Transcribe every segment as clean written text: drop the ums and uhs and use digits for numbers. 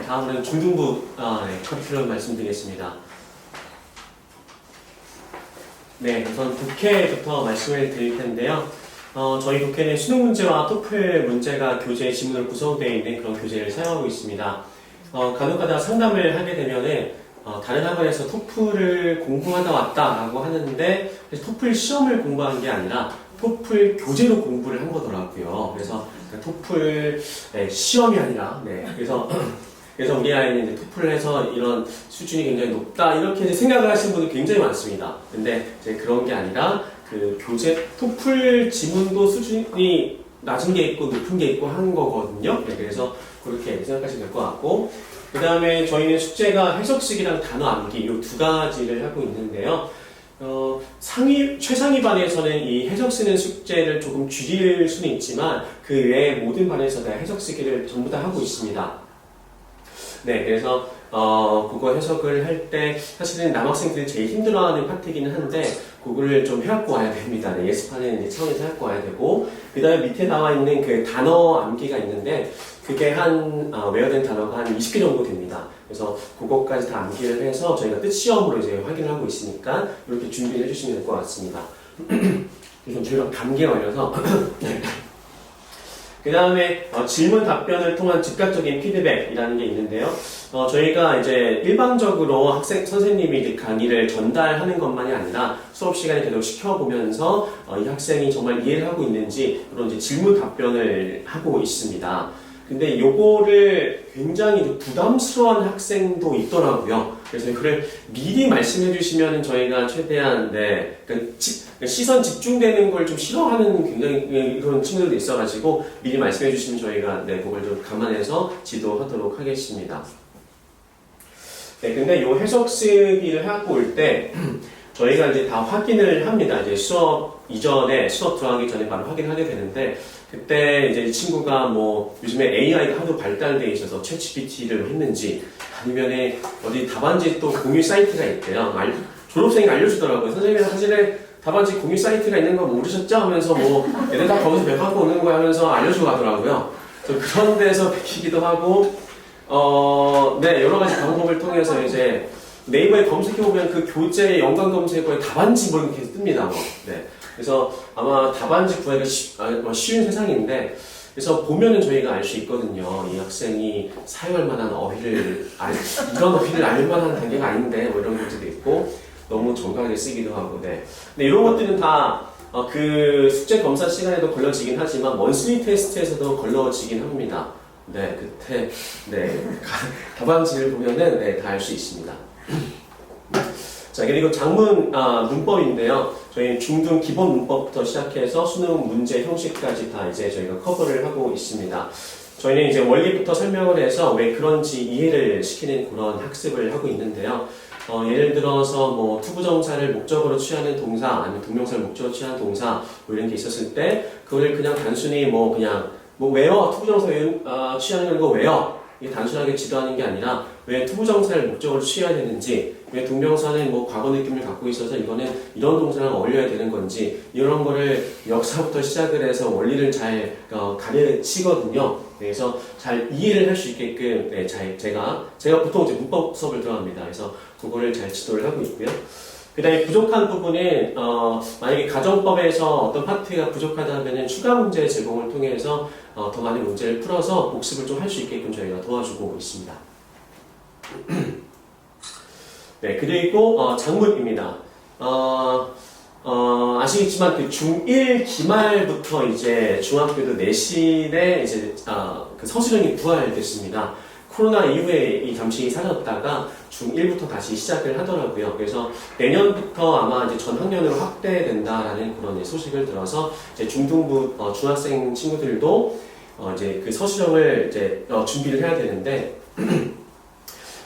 다음은 중등부 커리큘럼 말씀드리겠습니다. 네, 우선 독해부터 말씀을 드릴 텐데요. 저희 독해는 수능 문제와 토플 문제가 교재 지문으로 구성되어 있는 그런 교재를 사용하고 있습니다. 간혹가다 상담을 하게 되면은 다른 학원에서 토플을 공부하다 왔다라고 하는데 토플 시험을 공부한 게 아니라 토플 교재로 공부를 한 거더라고요. 그래서 토플 시험이 아니라 그래서 우리 아이는 이제 토플을 해서 이런 수준이 굉장히 높다 이렇게 이제 생각을 하시는 분들 굉장히 많습니다. 근데 이제 그런 게 아니라 그 교재 토플 지문도 수준이 낮은 게 있고 높은 게 있고 하는 거거든요. 네, 그래서 그렇게 생각하시면 될 것 같고, 그 다음에 저희는 숙제가 해석식이랑 단어 암기 이 두 가지를 하고 있는데요. 최상위 반에서는 이 해석 쓰는 숙제를 조금 줄일 수는 있지만 그 외에 모든 반에서 다 해석 쓰기를 전부 다 하고 있습니다. 네, 그래서 그거 해석을 할 때 사실은 남학생들이 제일 힘들어하는 파트이기는 한데 그거를 좀 해갖고 와야 됩니다. 네, 예습하는 이제 차원에서 해갖고 와야 되고, 그 다음에 밑에 나와 있는 그 단어 암기가 있는데 그게 외워된 단어가 한 20개 정도 됩니다. 그래서 그것까지 다 암기를 해서 저희가 뜻 시험으로 이제 확인을 하고 있으니까 이렇게 준비를 해주시면 될 것 같습니다. 그래서 저희가 감기에 걸려서 그 다음에 질문 답변을 통한 즉각적인 피드백이라는 게 있는데요. 저희가 이제 일방적으로 선생님이 이제 강의를 전달하는 것만이 아니라 수업 시간에 계속 시켜보면서 이 학생이 정말 이해를 하고 있는지 그런 이제 질문 답변을 하고 있습니다. 근데 요거를 굉장히 부담스러워하는 학생도 있더라고요. 그래서 그걸 미리 말씀해 주시면 저희가 최대한 그러니까 시선 집중되는 걸 좀 싫어하는 굉장히 그런 친구들도 있어가지고 미리 말씀해 주시면 저희가 그걸 좀 감안해서 지도하도록 하겠습니다. 네, 근데 요 해석 쓰기를 해갖고 올 때 저희가 이제 다 확인을 합니다. 이제 수업 이전에 수업 들어가기 전에 바로 확인하게 되는데, 그때 이제 이 친구가 요즘에 AI가 하도 발달되어 있어서 챗GPT를 했는지 아니면 어디 답안지 또 공유 사이트가 있대요. 졸업생이 알려주더라고요. 선생님 사실에 답안지 공유 사이트가 있는 거 모르셨죠? 하면서 얘들 다 거기서 배워갖고 오는 거야 하면서 알려주고 가더라고요. 그런 데서 베끼기도 하고, 여러 가지 방법을 통해서 이제 네이버에 검색해보면 그 교재 연관 검색어에 답안지 이렇게 뜹니다. 네. 그래서 아마 답안지 구하기가 쉬운 세상인데, 그래서 보면은 저희가 알 수 있거든요. 이 학생이 사용할 만한 이런 어휘를 알 만한 단계가 아닌데, 이런 문제도 있고, 너무 정갈하게 쓰기도 하고, 네. 근데 이런 것들은 다, 그 숙제 검사 시간에도 걸러지긴 하지만, 먼슬리 테스트에서도 걸러지긴 합니다. 네, 그때, 답안지를 보면은, 다 알 수 있습니다. 자, 그리고 장문 문법인데요. 저희 중등 기본 문법부터 시작해서 수능 문제 형식까지 다 이제 저희가 커버를 하고 있습니다. 저희는 이제 원리부터 설명을 해서 왜 그런지 이해를 시키는 그런 학습을 하고 있는데요. 예를 들어서 투부정사를 목적으로 취하는 동사, 아니면 동명사를 목적으로 취하는 동사, 이런 게 있었을 때, 그걸 그냥 단순히 외워, 투부정사 취하는 거 외워. 이게 단순하게 지도하는 게 아니라 왜 투부정사를 목적으로 취해야 되는지, 왜 동명사는 과거 느낌을 갖고 있어서 이거는 이런 동사랑 어울려야 되는 건지, 이런 거를 역사부터 시작을 해서 원리를 잘 가르치거든요. 그래서 잘 이해를 할 수 있게끔 제가 보통 이제 문법 수업을 들어갑니다. 그래서 그거를 잘 지도를 하고 있고요. 그 다음에 부족한 부분은 만약에 가정법에서 어떤 파트가 부족하다면 추가 문제 제공을 통해서 더 많은 문제를 풀어서 복습을 좀 할 수 있게끔 저희가 도와주고 있습니다. 네, 그리고 장문입니다. 아시겠지만 그 중1 기말부터 이제 중학교도 내신에 이제 그 서술형이 부활됐습니다. 코로나 이후에 이 잠시 사라졌다가 중1부터 다시 시작을 하더라고요. 그래서 내년부터 아마 이제 전 학년으로 확대된다라는 그런 소식을 들어서 이제 중등부 중학생 친구들도 이제 그 서술형을 이제 준비를 해야 되는데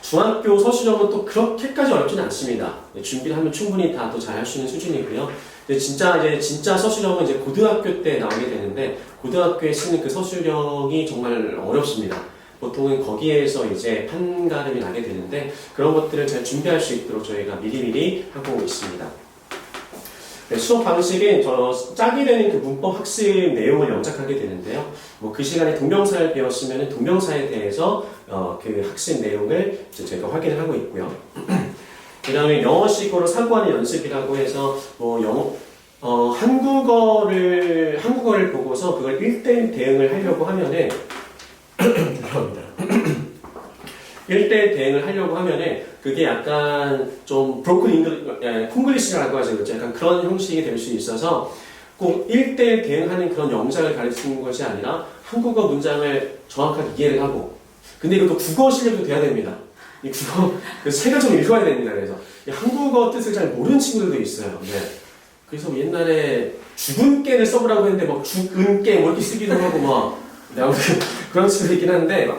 중학교 서술형은 또 그렇게까지 어렵지는 않습니다. 준비를 하면 충분히 다 또 잘 할 수 있는 수준이고요. 진짜 서술형은 이제 고등학교 때 나오게 되는데 고등학교에 쓰는 그 서술형이 정말 어렵습니다. 보통은 거기에서 이제 판가름이 나게 되는데 그런 것들을 잘 준비할 수 있도록 저희가 미리미리 하고 있습니다. 네, 수업 방식은 짝이 되는 그 문법 학습 내용을 영작하게 되는데요. 뭐 그 시간에 동명사를 배웠으면 동명사에 대해서 그 학습 내용을 이제 제가 확인을 하고 있고요. 그 다음에 영어식으로 사고하는 연습이라고 해서 뭐 한국어를 보고서 그걸 1대1 대응을 하려고 하면은 죄송합니다. 1대1 대응을 하려고 하면은 그게 약간 좀 브로큰 콩글리시라고 하죠. 그렇죠? 약간 그런 형식이 될 수 있어서 꼭 1대1 대응하는 그런 영작을 가르치는 것이 아니라 한국어 문장을 정확하게 이해를 하고 근데 이것도 국어 실력도 돼야 됩니다. 이 국어 책을 좀 읽어야 됩니다. 그래서 한국어 뜻을 잘 모르는 친구들도 있어요. 네. 그래서 옛날에 죽은 깨를 써보라고 했는데 막 죽은 깨 뭐 이렇게 쓰기도 하고 막 아무튼 그런 식으로 있긴 한데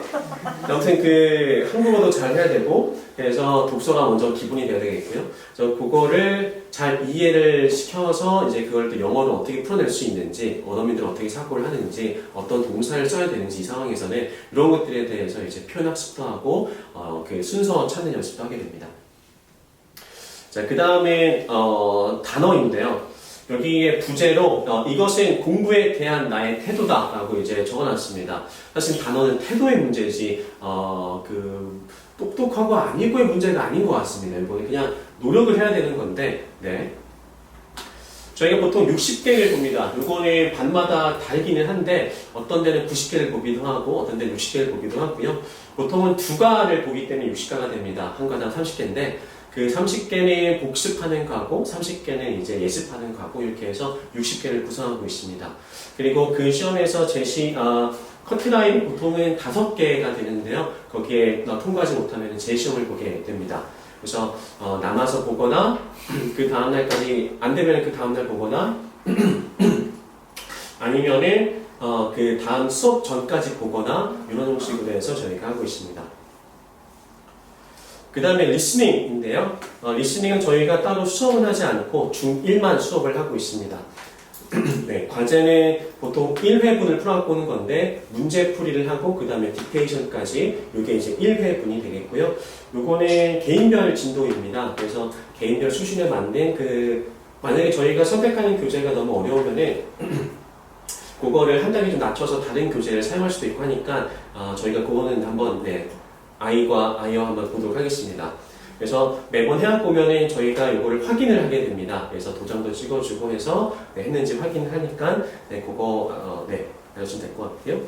아무튼 그 한국어도 잘 해야 되고 그래서 독서가 먼저 기본이 돼야 되겠고요. 그래서 그거를 잘 이해를 시켜서 이제 그걸 또 영어로 어떻게 풀어낼 수 있는지 원어민들 어떻게 사고를 하는지 어떤 동사를 써야 되는지 이 상황에서는 이런 것들에 대해서 이제 표현 학습도 하고 그 순서 찾는 연습도 하게 됩니다. 자, 그 다음에 단어인데요. 여기에 부제로 이것은 공부에 대한 나의 태도다라고 이제 적어놨습니다. 사실 단어는 태도의 문제지 똑똑하고 아니고의 문제가 아닌 것 같습니다. 이번에 그냥 노력을 해야 되는 건데, 네. 저희가 보통 60개를 봅니다. 이거는 반마다 다르기는 한데 어떤 데는 90개를 보기도 하고 어떤 데는 60개를 보기도 하고요. 보통은 두 가를 보기 때문에 60가가 됩니다. 한 가당 30개인데 그 30개는 복습하는 과고 30개는 이제 예습하는 과고 이렇게 해서 60개를 구성하고 있습니다. 그리고 그 시험에서 커트라인 보통은 5개가 되는데요. 거기에 통과하지 못하면 재시험을 보게 됩니다. 그래서 남아서 보거나 그 다음날까지 안 되면 그 다음날 보거나 아니면은 그 다음 수업 전까지 보거나 이런 형식으로 해서 저희가 하고 있습니다. 그 다음에 리스닝인데요. 리스닝은 저희가 따로 수업은 하지 않고 중1만 수업을 하고 있습니다. 네, 과제는 보통 1회분을 풀어보는 건데 문제풀이를 하고 그 다음에 딕테이션까지 이게 이제 1회분이 되겠고요. 요거는 개인별 진도입니다. 그래서 개인별 수준에 맞는 만약에 저희가 선택하는 교재가 너무 어려우면은 그거를 한 단계 좀 낮춰서 다른 교재를 사용할 수도 있고 하니까 저희가 그거는 한번 아이와 한번 보도록 하겠습니다. 그래서 매번 해학 보면은 저희가 이거를 확인을 하게 됩니다. 그래서 도장도 찍어주고 해서 했는지 확인을 하니까 그거 알려주면 될 것 같아요.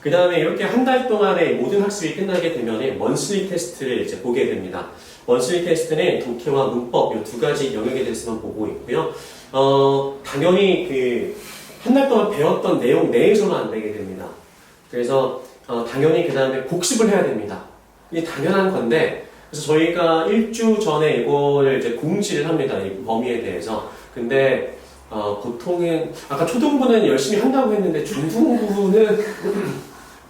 그 다음에 이렇게 한 달 동안의 모든 학습이 끝나게 되면은 먼슬리 테스트를 이제 보게 됩니다. 먼슬리 테스트는 독해와 문법 이 두 가지 영역에 대해서만 보고 있고요. 당연히 한 달 동안 배웠던 내용 내에서만 안 되게 됩니다. 그래서 당연히 그 다음에 복습을 해야 됩니다. 이게 당연한 건데, 그래서 저희가 1주 전에 이거를 이제 공지를 합니다. 이 범위에 대해서. 근데, 보통은, 아까 초등부는 열심히 한다고 했는데, 중등부는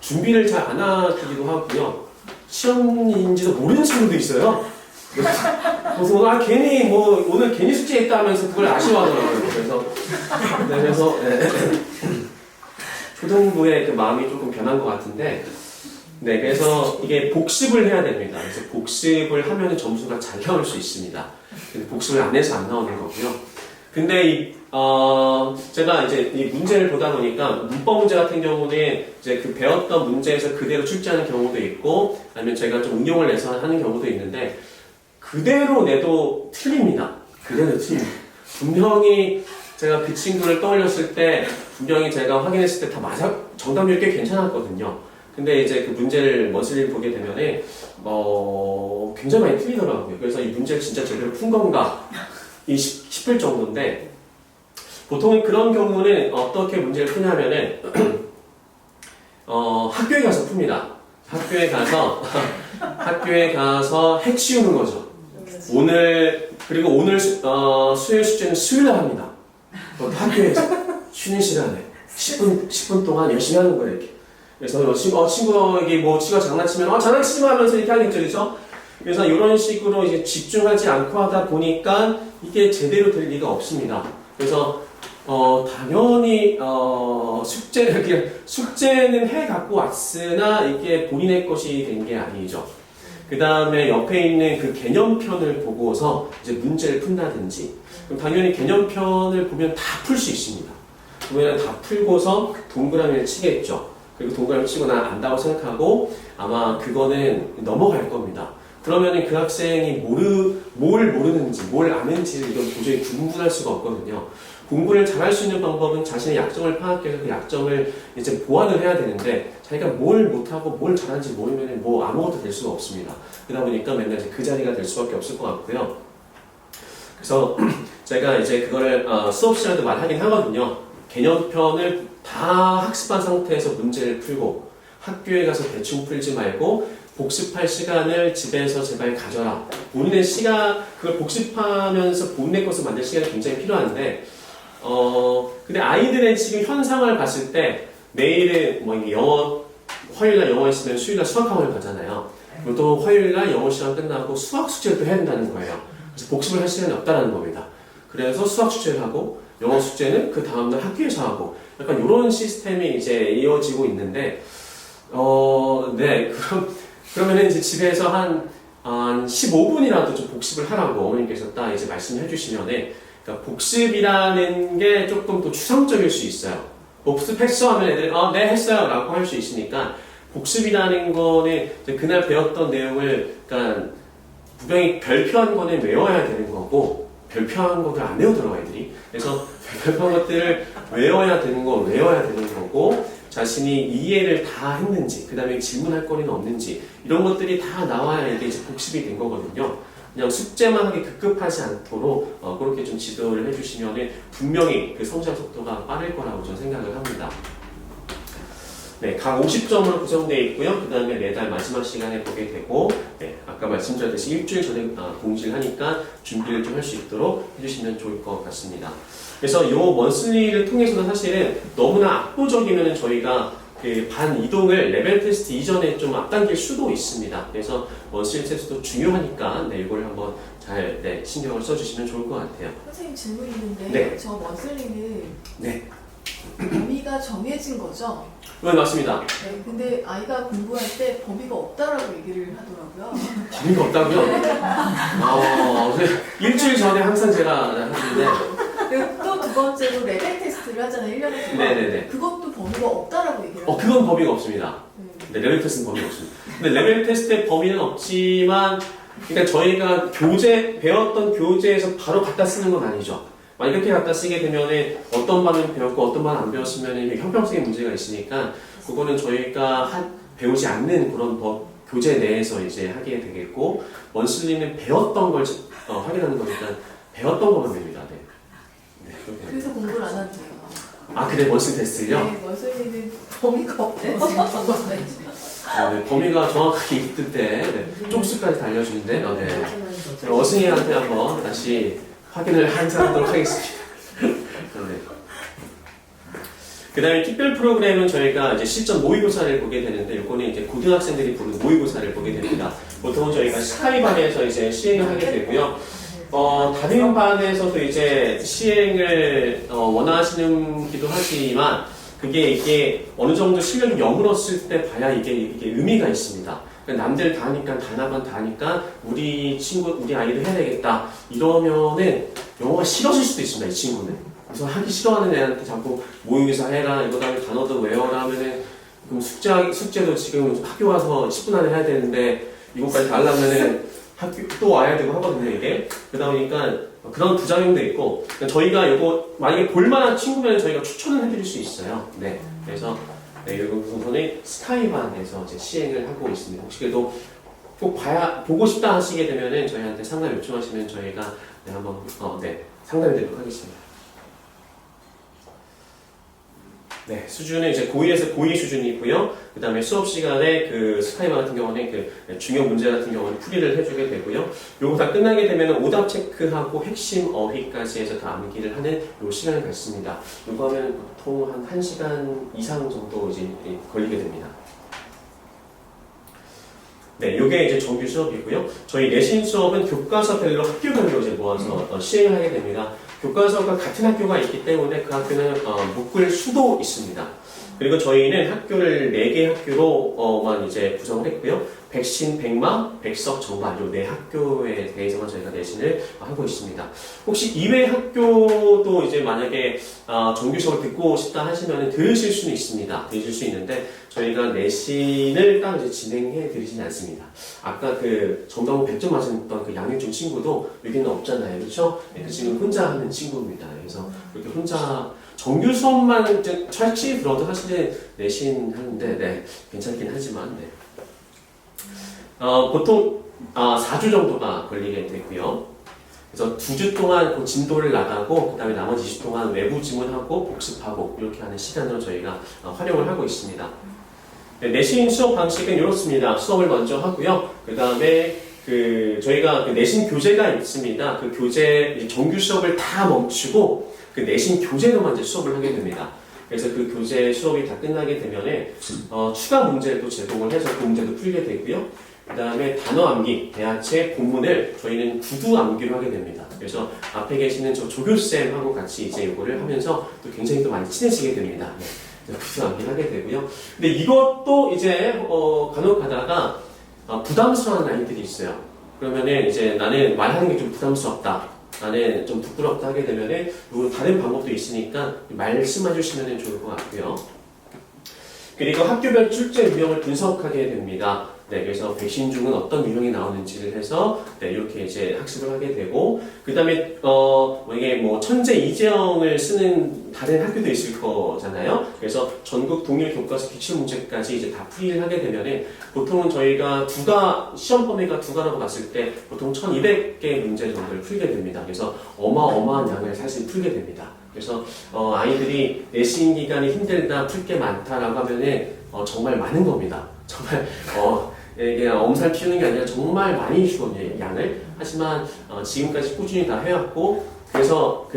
준비를 잘 안 하기도 하고요. 시험인지도 모르는 친구도 있어요. 그래서 괜히 오늘 괜히 숙제했다 하면서 그걸 아쉬워하더라고요. 그래서 초등부의 그 마음이 조금 변한 것 같은데, 그래서 이게 복습을 해야 됩니다. 그래서 복습을 하면 점수가 잘 나올 수 있습니다. 근데 복습을 안 해서 안 나오는 거고요. 근데 제가 이제 이 문제를 보다 보니까 문법 문제 같은 경우는 이제 그 배웠던 문제에서 그대로 출제하는 경우도 있고, 아니면 제가 좀 응용을 내서 하는 경우도 있는데, 그대로 내도 틀립니다. 그대로 틀립니다. 분명히 제가 그 친구를 떠올렸을 때 분명히 제가 확인했을 때 다 정답률이 꽤 괜찮았거든요. 근데 이제 그 문제를 먼슬리를 보게 되면은 굉장히 많이 틀리더라고요. 그래서 이 문제를 진짜 제대로 푼 건가 싶을 정도인데 보통 그런 경우는 어떻게 문제를 푸냐면은 학교에 가서 풉니다. 학교에 가서 해치우는 거죠. 오늘 수요일 숙제는 수요일에 합니다. 학교에서 쉬는 시간에 10분 동안 열심히 하는 거예요, 이렇게. 그래서 친구에게 친구가 장난치면 장난치지 마 하면서 이렇게 하겠죠, 그렇죠? 그래서 이런 식으로 이제 집중하지 않고 하다 보니까 이게 제대로 될 리가 없습니다. 그래서 당연히 숙제는 해 갖고 왔으나 이게 본인의 것이 된 게 아니죠. 그 다음에 옆에 있는 그 개념편을 보고서 이제 문제를 푼다든지, 그럼 당연히 개념편을 보면 다 풀 수 있습니다. 그러면 다 풀고서 동그라미를 치겠죠. 그리고 동그라미 치고 난 안다고 생각하고 아마 그거는 넘어갈 겁니다. 그러면은 그 학생이 뭘 모르는지, 뭘 아는지를 이건 도저히 구분할 수가 없거든요. 공부를 잘할 수 있는 방법은 자신의 약점을 파악해서 그 약점을 이제 보완을 해야 되는데, 자기가 뭘 못하고 뭘 잘하는지 모르면 뭐 아무것도 될 수가 없습니다. 그러다 보니까 맨날 이제 그 자리가 될 수밖에 없을 것 같고요. 그래서 제가 이제 그거를 수업 시간에도 말하긴 하거든요. 개념편을 다 학습한 상태에서 문제를 풀고 학교에 가서 대충 풀지 말고 복습할 시간을 집에서 제발 가져라. 본인의 시간, 그걸 복습하면서 본인의 것을 만들 시간이 굉장히 필요한데, 근데 아이들의 지금 현상을 봤을 때 내일은 뭐 영어, 화요일날 영어 있으면 수요일날 수학학원을 가잖아요. 그리고 또 화요일날 영어 시간 끝나고 수학 숙제를 또 해야 된다는 거예요. 그래서 복습을 할 시간이 없다는 겁니다. 그래서 수학 숙제를 하고 영어 숙제는 그 다음날 학교에서 하고 약간 이런 시스템이 이제 이어지고 있는데, 네, 그러면은 이제 집에서 한 15분이라도 좀 복습을 하라고 어머님께서 딱 이제 말씀해 주시면은, 그러니까 복습이라는 게 조금 또 추상적일 수 있어요. 복습했어 하면 애들이 네 했어요 라고 할 수 있으니까, 복습이라는 거는 이제 그날 배웠던 내용을, 그러니까 분명히 별표한 거는 외워야 되는 거고 별표한 거를 안 외우더라고 애들이. 그래서 별표한 것들을 외워야 되는 거고, 자신이 이해를 다 했는지, 그 다음에 질문할 거리는 없는지, 이런 것들이 다 나와야 이게 이제 복습이 된 거거든요. 그냥 숙제만 하기 급급하지 않도록 그렇게 좀 지도를 해주시면 분명히 그 성장 속도가 빠를 거라고 저는 생각을 합니다. 네, 각 50점으로 구성되어 있고요. 그 다음에 매달 마지막 시간에 보게 되고, 네, 아까 말씀드렸듯이 일주일 전에 공지를 하니까 준비를 좀 할 수 있도록 해주시면 좋을 것 같습니다. 그래서 이 먼슬리를 통해서도 사실은 너무나 압도적이면 저희가 그 반 이동을 레벨 테스트 이전에 좀 앞당길 수도 있습니다. 그래서 먼슬리 테스트도 중요하니까 네, 이걸 한번 잘 신경을 써주시면 좋을 것 같아요. 선생님 질문 있는데, 네. 저 먼슬리는 네. 범위가 정해진 거죠? 네, 맞습니다. 네, 근데 아이가 공부할 때 범위가 없다라고 얘기를 하더라고요. 범위가 없다고요? 일주일 전에 항상 제가 하는데, 그리고 또 두 번째로 레벨 테스트를 하잖아요, 1년에 두 번. 네네네. 그것도 범위가 없다라고 얘기를 하더라고요. 그건 범위가 없습니다. 네, 레벨 테스트는 범위가 없습니다. 근데 레벨 테스트의 범위는 없지만, 그러니까 저희가 배웠던 교재에서 바로 갖다 쓰는 건 아니죠. 만약 이렇게 갖다 쓰게 되면은 어떤 반은 배웠고 어떤 반은 안 배웠으면 형평성의 문제가 있으니까, 그거는 저희가 배우지 않는 그런 교재 내에서 이제 하게 되겠고, 먼슬리는 배웠던 걸 확인하는 거니까 배웠던 것만 됩니다. 네. 그래서 공부를 안 한대요. 그래, 먼슬리 테스트요? 네, 먼슬리는 범위가 없대요. 네, 범위가 정확하게 있을 때 쪽수까지 다 알려주는데, 어승이한테 한번 다시 확인을 하도록 하겠습니다. 그 다음에 특별 프로그램은 저희가 이제 실전 모의고사를 보게 되는데, 이거는 이제 고등학생들이 보는 모의고사를 보게 됩니다. 보통은 저희가 스카이반에서 이제 시행을 하게 되고요. 다른 반에서도 이제 시행을 원하시는기도 하지만, 이게 어느 정도 실력이 여물었을 때 봐야 이게 의미가 있습니다. 그러니까 남들 다 하니까, 다나반 다 하니까 우리 아이도 해야 되겠다 이러면은 영어가 싫어질 수도 있습니다. 이 친구는. 그래서 하기 싫어하는 애한테 자꾸 모의고사 해라, 이거 다음에 단어도 외워라 하면은, 그럼 숙제도 지금 학교 와서 10분 안에 해야 되는데 이것까지 다 하려면은 학교 또 와야 되고 하거든요, 이게. 그러다 보니까 그런 부작용도 있고, 저희가 이거 만약에 볼만한 친구면 저희가 추천을 해드릴 수 있어요. 네. 그래서 이거 우선은 스카이반에서 이제 시행을 하고 있습니다. 혹시 그래도 꼭 보고 싶다 하시게 되면은 저희한테 상담 요청하시면 저희가 한번 상담해 드리도록 하겠습니다. 네, 수준은 이제 고1에서 고2 수준이고요. 그 다음에 수업 시간에 그 스카이반 같은 경우는 그 중요 문제 같은 경우는 풀이를 해주게 되고요. 요거 다 끝나게 되면 오답 체크하고 핵심 어휘까지 해서 다 암기를 하는 요 시간을 갖습니다. 요거 하면 보통 한 1시간 이상 정도 이제 걸리게 됩니다. 네, 요게 이제 정규 수업이고요. 저희 내신 수업은 교과서별로 학교별로 이제 모아서 시행을 하게 됩니다. 교과서가 같은 학교가 있기 때문에 그 학교는 묶을 수도 있습니다. 그리고 저희는 학교를 4개 학교로만 이제 구성을 했고요. 백신, 백마, 백석, 정반 이 4학교에 대해서만 저희가 내신을 하고 있습니다. 혹시 이외 학교도 이제 만약에 정규 수업을 듣고 싶다 하시면 들으실 수는 있습니다. 들으실 수 있는데 저희가 내신을 따로 이제 진행해 드리지는 않습니다. 아까 그 정답은 100점 맞았던 그 양일중 친구도 여기는 없잖아요. 그렇죠? 네, 그 친구는 혼자 하는 친구입니다. 그래서 그렇게 혼자 정규 수업만 철치 들어도 사실은 내신 하는데 네, 괜찮긴 하지만 네. 보통 4주 정도가 걸리게 되고요. 그래서 2주 동안 그 진도를 나가고 그 다음에 나머지 2주 동안 외부 지문하고 복습하고 이렇게 하는 시간으로 저희가 활용을 하고 있습니다. 네, 내신 수업 방식은 이렇습니다. 수업을 먼저 하고요. 그 다음에 저희가 그 내신 교재가 있습니다. 그 교재 정규 수업을 다 멈추고 그 내신 교재로만 이제 수업을 하게 됩니다. 그래서 그 교재 수업이 다 끝나게 되면은 추가 문제도 제공을 해서 그 문제도 풀게 되고요. 그 다음에 단어 암기, 대하체, 본문을 저희는 구두 암기로 하게 됩니다. 그래서 앞에 계시는 저 조교쌤하고 같이 이제 이거를 하면서 또 굉장히 또 많이 친해지게 됩니다. 네. 구두 암기를 하게 되고요. 근데 이것도 이제 간혹 가다가 부담스러운 아이들이 있어요. 그러면은 이제 나는 말하는 게 좀 부담스럽다. 나는 좀 부끄럽다 하게 되면은 다른 방법도 있으니까 말씀해 주시면 좋을 것 같고요. 그리고 학교별 출제 유형을 분석하게 됩니다. 네, 그래서 백신 중은 어떤 유형이 나오는지를 해서 네, 이렇게 이제 학습을 하게 되고 그 다음에 이게 뭐 천재 이재영을 쓰는 다른 학교도 있을 거잖아요. 그래서 전국 동일 교과서 기출 문제까지 이제 다 풀이를 하게 되면은 보통은 저희가 시험 범위가 2가라고 봤을 때 보통 1200개 문제 정도를 풀게 됩니다. 그래서 어마어마한 양을 사실 풀게 됩니다. 그래서 아이들이 내신 기간이 힘들다, 풀 게 많다라고 하면은 정말 많은 겁니다. 정말 이게 엄살 피우는 게 아니라 정말 많이 주거든요, 양을. 하지만 지금까지 꾸준히 다 해왔고 그래서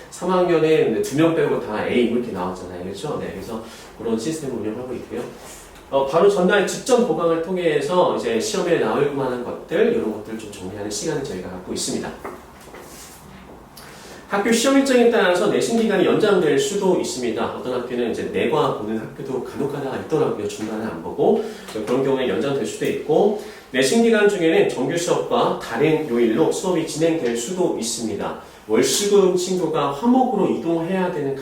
3학년에 2명 빼고 다 A 이렇게 나왔잖아요, 그렇죠? 네, 그래서 그런 시스템을 운영하고 있고요. 바로 전날 직전 보강을 통해서 이제 시험에 나올 만한 것들 이런 것들을 좀 정리하는 시간을 저희가 갖고 있습니다. 학교 시험 일정에 따라서 내신 기간이 연장될 수도 있습니다. 어떤 학교는 이제 내과 보는 학교도 간혹가다가 있더라고요. 중간에 안 보고 그런 경우에 연장될 수도 있고 내신 기간 중에는 정규 수업과 다른 요일로 수업이 진행될 수도 있습니다. 월수금 친구가 화목으로 이동해야 되는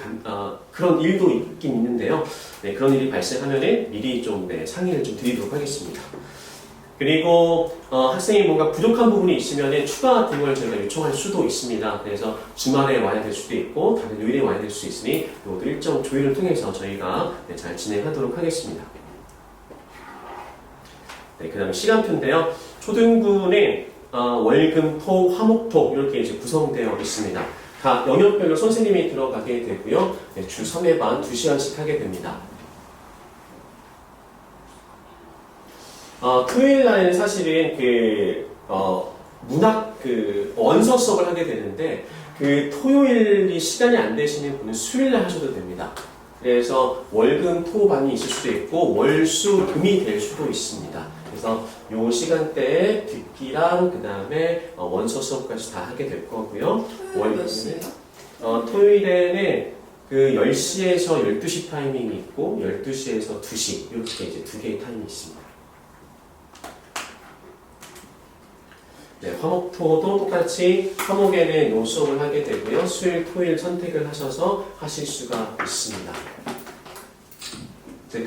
그런 일도 있긴 있는데요. 네, 그런 일이 발생하면은 미리 좀 상의를 좀 드리도록 하겠습니다. 그리고 학생이 뭔가 부족한 부분이 있으면 추가 등을 저희가 요청할 수도 있습니다. 그래서 주말에 와야 될 수도 있고 다른 요일에 와야 될 수 있으니 이것도 일정 조율을 통해서 저희가 잘 진행하도록 하겠습니다. 네, 그 다음에 시간표인데요. 초등부는 월금, 토, 화목, 토 이렇게 이제 구성되어 있습니다. 각 영역별로 선생님이 들어가게 되고요. 네, 주 3회반 2시간씩 하게 됩니다. 토요일 날에는 사실은 문학 원서 수업을 하게 되는데 토요일이 시간이 안 되시는 분은 수요일 날 하셔도 됩니다. 그래서 월금 토반이 있을 수도 있고 월수 금이 될 수도 있습니다. 그래서 요 시간대에 듣기랑 그 다음에 원서 수업까지 다 하게 될 거고요. 토요일 몇 시에요? 토요일에는 10시에서 12시 타이밍이 있고 12시에서 2시 이렇게 이제 2개의 타이밍이 있습니다. 네, 화목토도 똑같이 화목에는 요 수업을 하게 되고요. 수요일, 토요일 선택을 하셔서 하실 수가 있습니다.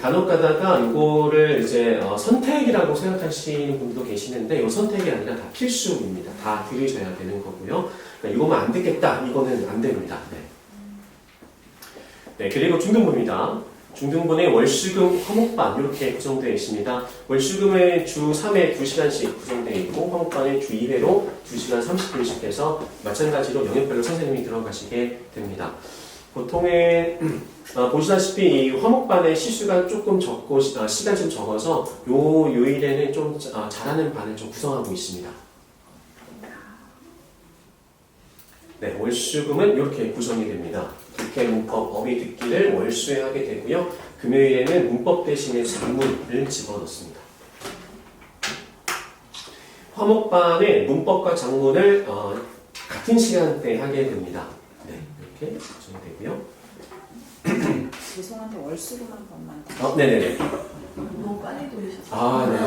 간혹 가다가 이거를 이제 선택이라고 생각하시는 분도 계시는데 이 선택이 아니라 다 필수입니다. 다 들으셔야 되는 거고요. 그러니까 이거만 안 듣겠다, 이거는 안 됩니다. 네, 그리고 중등부입니다. 중등부는 월수금, 화목반 이렇게 구성되어 있습니다. 월수금은 주 3회 2시간씩 구성되어 있고 화목반은 주 2회로 2시간 30분씩 해서 마찬가지로 영역별로 선생님이 들어가시게 됩니다. 보통은 보시다시피 이 화목반의 시수가 조금 적고 시간이 좀 적어서 요 요일에는 좀 잘하는 반을 좀 구성하고 있습니다. 네, 월수금은 이렇게 구성이 됩니다. 국회 문법 어휘 듣기를 월수에 하게 되고요. 금요일에는 문법 대신에 장문을 집어넣습니다. 화목반은 문법과 장문을 같은 시간대에 하게 됩니다. 네, 이렇게 구성이 되고요. 죄송한데 월수금 한 번만 더. 네네네. 너무 빨리 돌리셨어요. 아, 네.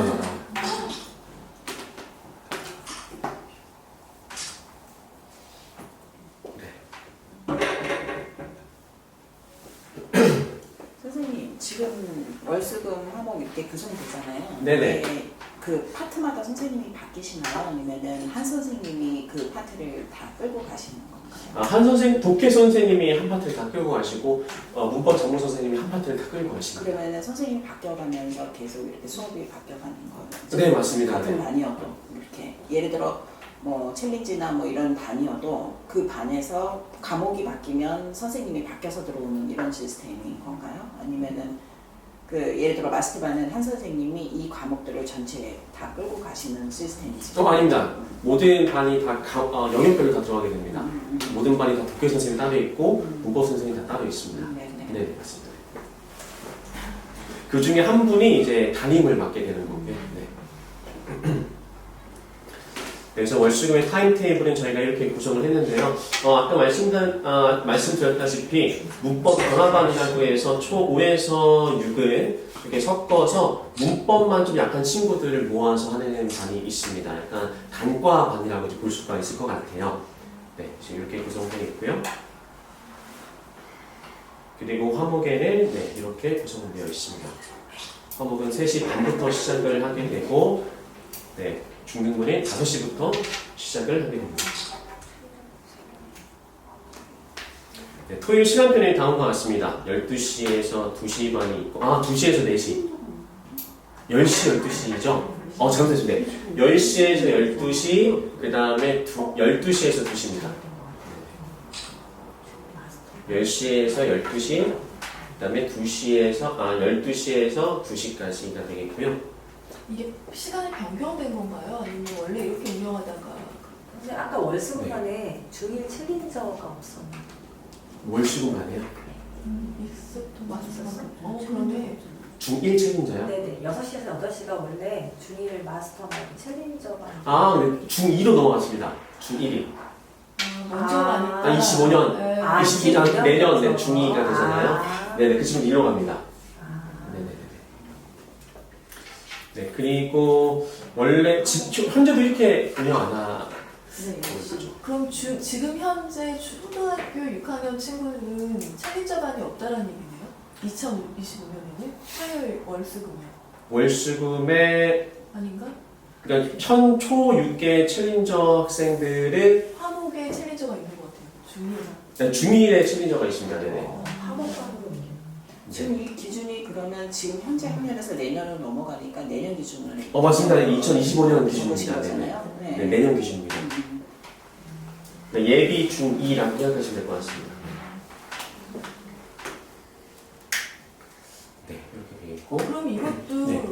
선생님 지금 월수금 항목 이렇게 구성되잖아요. 네네. 근데 그 파트마다 선생님이 바뀌시나요? 아니면은 한 선생님이 그 파트를 다 끌고 가시는 건가요? 한 독해 선생님이 한 파트를 다 끌고 가시고 문법 전문 선생님이 한 파트를 다 끌고 가십니다. 그러면은 선생님이 바뀌어가면서 계속 이렇게 수업이 바뀌어가는 거예요? 네, 맞습니다. 같은 네. 반이어도 이렇게 예를 들어 뭐 챌린지나 뭐 이런 반이어도 그 반에서 과목이 바뀌면 선생님이 바뀌어서 들어오는 이런 시스템인 건가요? 아니면은 그 예를 들어 마스터반은 한 선생님이 이 과목들을 전체 다 끌고 가시는 시스템이죠? 아닙니다. 모든 반이 다 영역별로 다 들어가게 됩니다. 모든 반이 다 독해 선생님이 따로 있고 문법 선생님이 다 따로 있습니다. 네네. 네, 맞습니다. 그 중에 한 분이 이제 담임을 맡게 되는 거고요. 네. 그래서 월수금의 타임테이블은 저희가 이렇게 구성을 했는데요. 아까 말씀드렸다시피 문법 변화반이라고 해서 초5에서 6을 이렇게 섞어서 문법만 좀 약한 친구들을 모아서 하는 반이 있습니다. 약간 단과반이라고 볼 수가 있을 것 같아요. 네, 지금 이렇게 구성되어 있고요. 그리고 화목에는 네, 이렇게 구성되어 있습니다. 화목은 3시 반부터 시작을 하게 되고 네, 중등부는 5시부터 시작을 하게 됩니다. 네, 토요일 시간표는 다음과 같습니다. 12시에서 2시 반이 있고 2시에서 4시 10시, 12시죠? 잠깐만요. 네. 10시에서 12시 그 다음에 12시에서 2시입니다. 10시에서 12시 그 다음에 12시에서 2시까지가 되겠고요. 이게 시간이 변경된 건가요? 아니면 원래 이렇게 운영하다가 근데 아까 월수금반에 중일 챌린저가 없었는데 월수금 반이에요? 익스토 마스터 그러네. 중1 책임자요? 네네 6시에서 8시가 원래 중일 마스터 말고 챌린저반 네. 중2로 넘어갔습니다. 중1이. 먼저 가니까. 25년. 네. 22년 내년 네, 그래서. 중2가 되잖아요. 네네, 그 친구 1로 갑니다. 네네네. 네, 그리고 원래 현재도 이렇게 운영 안 하고 네. 있죠. 그럼 지금 현재 초등학교 6학년 친구들은 챌린저반이 없다라는 얘기네요? 2025년에는? 화요일 월수금이요? 월수금에 아닌가? 그러니까 초 6의 챌린저 학생들은 화목에 챌린저가 있는 것 같아요. 중일. 중1에 챌린저가 있습니다. 네네. 학원반으로 옮겨 지금 이 기준이 그러면 지금 현재 학년에서 내년으로 넘어가니까 내년 기준으로 맞습니다. 2025년 기준입니다. 네네. 거잖아요. 네, 내년 기준입니다. 네, 예비 중2라고 생각하시면 될 것 같습니다. 네, 이렇게 되겠고. 그럼 이것도 네.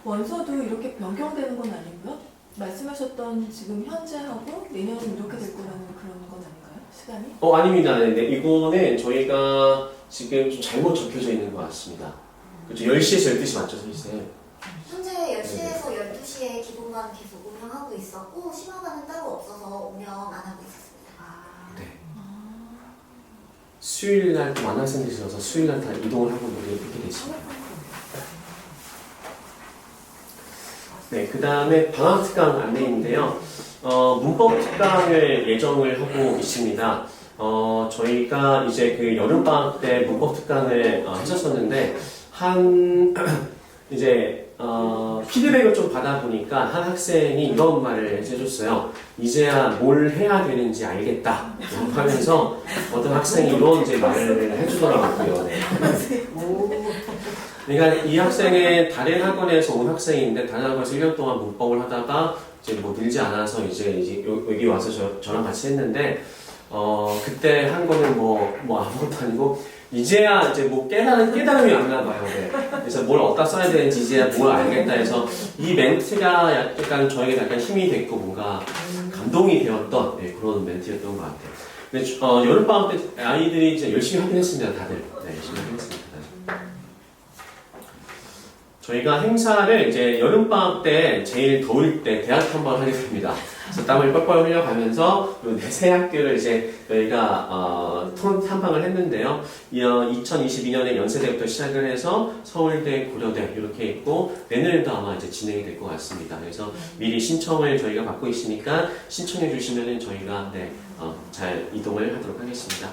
원서도 이렇게 변경되는 건 아니고요? 말씀하셨던 지금 현재하고 내년은 이렇게 될 거라는 그런 건 아닌가요? 시간이? 아닙니다. 네, 이거는 저희가 지금 좀 잘못 적혀져 있는 것 같습니다. 그렇죠. 10시에서 12시 맞죠, 선생님? 현재 10시에서 12시에 기본반 계속 운영하고 있었고 심화반은 따로 없어서 운영 안 하고 있었습니다. 네. 수요일 날 또 많은 학생들이 있어서 수요일 날 다 이동을 하고 이렇게 되십니다. 네, 그 다음에 방학 특강 안내인데요. 문법 특강을 예정을 하고 있습니다. 저희가 이제 그 여름방학 때 문법 특강을 했었었는데, 이제, 피드백을 좀 받아보니까 한 학생이 이런 말을 해줬어요. 이제야 뭘 해야 되는지 알겠다. 하면서 어떤 학생이 이런 이제 말을 해주더라고요. 네. 그러니까 이 학생은 다른 학원에서 온 학생인데 다른 학원에서 1년 동안 문법을 하다가 이제 뭐 늘지 않아서 이제 여기 와서 저랑 같이 했는데 그때 한 거는 뭐 아무것도 아니고 이제야 이제 뭐 깨달음이 왔나 봐요. 네. 그래서 뭘 어디다 써야 되는지 이제야 뭘 알겠다 해서 이 멘트가 약간 저에게 약간 힘이 됐고 뭔가 감동이 되었던 네, 그런 멘트였던 것 같아요. 근데 여름방학 때 아이들이 이제 열심히 하긴 했습니다. 다들. 네, 열심히 하긴 했습니다. 저희가 행사를 이제 여름방학 때 제일 더울 때 대학 탐방을 하게 됩니다. 그래서 땀을 뻘뻘 흘려가면서 세 학교를 이제 저희가 탐방을 했는데요. 2022년에 연세대부터 시작을 해서 서울대, 고려대 이렇게 있고 내년에도 아마 이제 진행이 될 것 같습니다. 그래서 미리 신청을 저희가 받고 있으니까 신청해 주시면은 저희가 잘 이동을 하도록 하겠습니다.